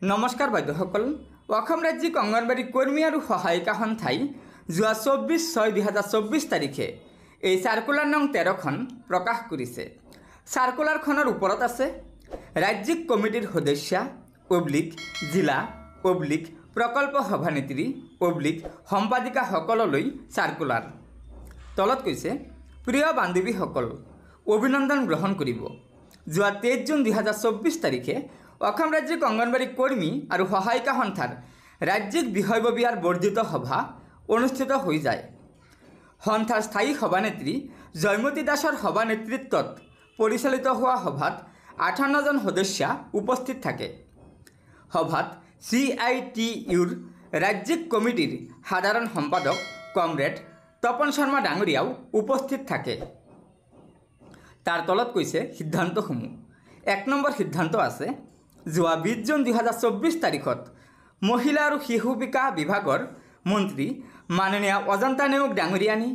নমস্কাৰ বাইদেউসকল অসম ৰাজ্যিক অংগনবাড়ী কৰ্মী আৰু সহায়িকা সন্থাই যোৱা 24/6/2024 তাৰিখে এই সাৰ্কুলাৰ নং 13খন প্ৰকাশ কৰিছে। সাৰ্কুলাৰখনৰ ওপৰত আছে ৰাজ্যিক কমিটিৰ সদস্য জিলা প্ৰকল্প সভানেত্ৰী সম্পাদিকা সকললৈ সাৰ্কুলাৰ। তলত কৈছে প্ৰিয় বান্ধৱীসকল অভিনন্দন গ্ৰহণ কৰিব। যোৱা 23 জুন 2024 তাৰিখে অসম ৰাজ্যিক অংগনবাড়ী কৰ্মী আৰু সহায়িকা সন্থাৰ ৰাজ্যিক বিষয়ববীয়াৰ বৰ্ধিত সভা অনুষ্ঠিত হৈ যায়। সন্থাৰ স্থায়ী সভানেত্ৰী জয়মতী দাসৰ সভানেতৃত্বত পৰিচালিত হোৱা সভাত 58 জন সদস্য উপস্থিত থাকে। সভাত CITUৰ ৰাজ্যিক কমিটিৰ সাধাৰণ সম্পাদক কমৰেড তপন শৰ্মা ডাঙৰীয়াও উপস্থিত থাকে। তাৰ তলত কৈছে সিদ্ধান্তসমূহ। 1 নম্বৰ সিদ্ধান্ত আছে যোৱা 20 জুন 2024 তাৰিখত মহিলা আৰু শিশু বিকাশ বিভাগৰ মন্ত্ৰী মাননীয় অজন্তা নেওগ ডাঙৰীয়ানী,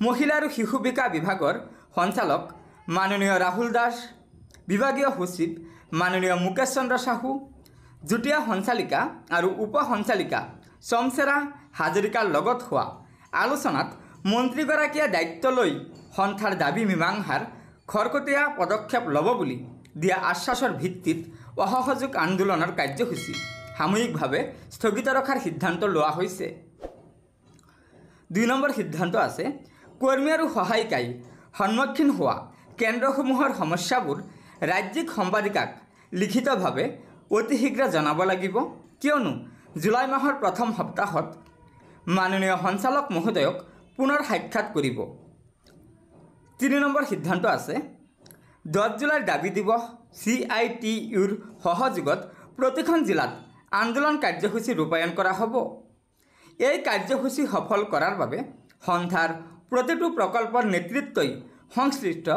মহিলা আৰু শিশু বিকাশ বিভাগৰ সঞ্চালক মাননীয় ৰাহুল দাস, বিভাগীয় সচিব মাননীয় মুকেশ চন্দ্ৰ সাহু, যুটীয়া সঞ্চালিকা আৰু উপ সঞ্চালিকা চমচেৰা হাজৰিকাৰ লগত হোৱা আলোচনাত মন্ত্ৰীগৰাকীয়ে দায়িত্ব লৈ সন্থাৰ দাবী মীমাংসাৰ খৰতকীয়া পদক্ষেপ ল'ব বুলি দিয়া আশ্বাসৰ ভিত্তিত অসহযোগ আন্দোলনৰ কাৰ্যসূচী সাময়িকভাৱে স্থগিত ৰখাৰ সিদ্ধান্ত লোৱা হৈছে। 2 নম্বৰ সিদ্ধান্ত আছে কৰ্মী আৰু সহায়িকাই সন্মুখীন হোৱা কেন্দ্ৰসমূহৰ সমস্যাবোৰ ৰাজ্যিক সম্পাদিকাক লিখিতভাৱে অতি শীঘ্ৰে জনাব লাগিব, কিয়নো জুলাই মাহৰ প্ৰথম সপ্তাহত মাননীয় সঞ্চালক মহোদয়ক পুনৰ সাক্ষাৎ কৰিব। 3 নম্বৰ সিদ্ধান্ত আছে 10 জুলাইৰ দাবী দিৱস CITUৰ সহযোগত প্ৰতিখন জিলাত আন্দোলন কাৰ্যসূচী ৰূপায়ণ কৰা হ'ব। এই কাৰ্যসূচী সফল কৰাৰ বাবে সন্থাৰ প্ৰতিটো প্ৰকল্পৰ নেতৃত্বই সংশ্লিষ্ট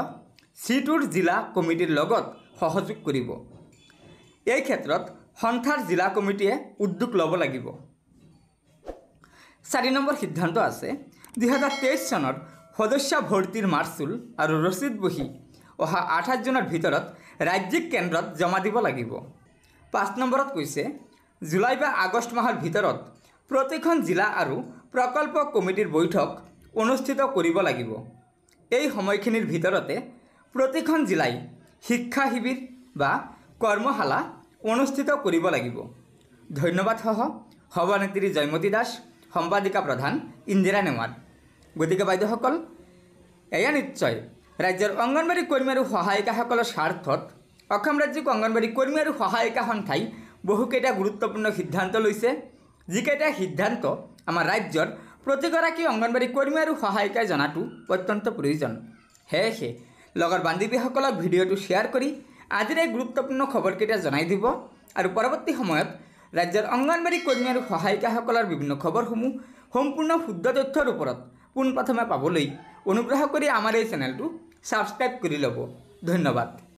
C2ৰ জিলা কমিটিৰ লগত সহযোগ কৰিব। এই ক্ষেত্ৰত সন্থাৰ জিলা কমিটিয়ে উদ্যোগ ল'ব লাগিব। 4 নম্বৰ সিদ্ধান্ত আছে 2023 চনৰ সদস্য ভৰ্তিৰ মাচুল আৰু ৰচিদ বহী অহা 28 জুনৰ ভিতৰত ৰাজ্যিক কেন্দ্ৰত জমা দিব লাগিব। 5 নম্বৰত কৈছে জুলাই বা আগষ্ট মাহৰ ভিতৰত প্ৰতিখন জিলা আৰু প্ৰকল্প কমিটিৰ বৈঠক অনুষ্ঠিত কৰিব লাগিব। এই সময়খিনিৰ ভিতৰতে প্ৰতিখন জিলাই শিক্ষা শিবিৰ বা কৰ্মশালা অনুষ্ঠিত কৰিব লাগিব। ধন্যবাদ সহ সভানেত্ৰী জয়মতী দাস, সম্পাদিকা প্ৰধান ইন্দিৰা নেৱাৰ। গতিকে বাইদেউসকল এয়া নিশ্চয় ৰাজ্যৰ অংগনবাড়ী কৰ্মী আৰু সহায়িকাসকলৰ স্বাৰ্থত অসম ৰাজ্যিক অংগনবাড়ী কৰ্মী আৰু সহায়িকা সন্থাই বহুকেইটা গুৰুত্বপূৰ্ণ সিদ্ধান্ত লৈছে, যিকেইটা সিদ্ধান্ত আমাৰ ৰাজ্যৰ প্ৰতিগৰাকী অংগনবাড়ী কৰ্মী আৰু সহায়িকাই জনাটো অত্যন্ত প্ৰয়োজন। সেয়েহে লগৰ বান্ধৱীসকলক ভিডিঅ'টো শ্বেয়াৰ কৰি আজিৰ এই গুৰুত্বপূৰ্ণ খবৰকেইটা জনাই দিব আৰু পৰৱৰ্তী সময়ত ৰাজ্যৰ অংগনবাড়ী কৰ্মী আৰু সহায়িকাসকলৰ বিভিন্ন খবৰসমূহ সম্পূৰ্ণ শুদ্ধ তথ্যৰ ওপৰত পোনপ্ৰথমে পাবলৈ অনুগ্ৰহ কৰি আমাৰ এই চেনেলটো ছাবস্ক্ৰাইব কৰি ল'ব। ধন্যবাদ।